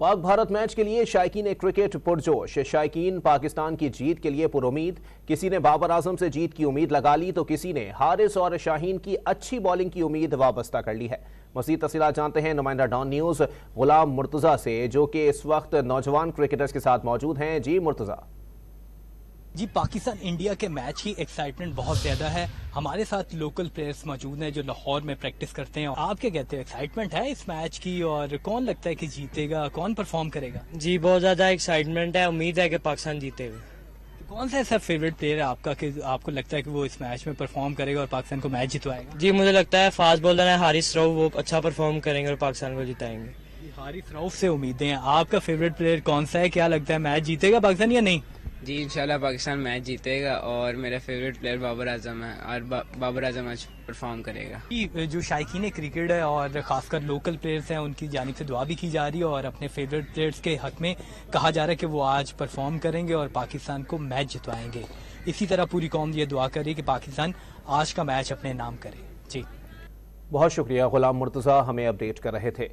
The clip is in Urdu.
پاک بھارت میچ کے لیے شائقین کرکٹ پرجوش۔ شائقین پاکستان کی جیت کے لیے پر امید۔ کسی نے بابر اعظم سے جیت کی امید لگا لی تو کسی نے حارث اور شاہین کی اچھی بولنگ کی امید وابستہ کر لی ہے۔ مزید تفصیلات جانتے ہیں نمائندہ ڈان نیوز غلام مرتضی سے، جو کہ اس وقت نوجوان کرکٹرز کے ساتھ موجود ہیں۔ جی مرتضی۔ جی، پاکستان انڈیا کے میچ کی ایکسائٹمنٹ بہت زیادہ ہے۔ ہمارے ساتھ لوکل پلیئرز موجود ہیں جو لاہور میں پریکٹس کرتے ہیں۔ آپ کیا کہتے ہیں، ایکسائٹمنٹ ہے اس میچ کی، اور کون لگتا ہے کہ جیتے گا، کون پرفارم کرے گا؟ جی بہت زیادہ ایکسائٹمنٹ ہے، امید ہے کہ پاکستان جیتے گا۔ کون سا ایسا فیوریٹ پلیئر ہے آپ کا کہ آپ کو لگتا ہے کہ وہ اس میچ میں پرفارم کرے گا اور پاکستان کو میچ جتوائے گا؟ جی مجھے لگتا ہے فاسٹ بالر ہے حارث رؤف، وہ اچھا پرفارم کریں گے اور پاکستان کو جتائیں گے۔ حارث رؤف سے امیدیں ہیں۔ آپ کا فیوریٹ پلیئر کون سا ہے؟ کیا لگتا ہے میچ جیتے گا پاکستان یا نہیں؟ جی انشاءاللہ پاکستان میچ جیتے گا، اور میرا فیوریٹ پلیئر بابر اعظم ہے، اور بابر اعظم آج پرفارم کرے گا۔ جو شائقین کرکٹ ہے اور خاص کر لوکل پلیئرز ہیں، ان کی جانب سے دعا بھی کی جا رہی ہے اور اپنے فیوریٹ پلیئرز کے حق میں کہا جا رہا ہے کہ وہ آج پرفارم کریں گے اور پاکستان کو میچ جتوائیں گے۔ اسی طرح پوری قوم یہ دعا کر رہی ہے کہ پاکستان آج کا میچ اپنے نام کرے۔ جی بہت شکریہ غلام مرتضی، ہمیں اپڈیٹ کر رہے تھے۔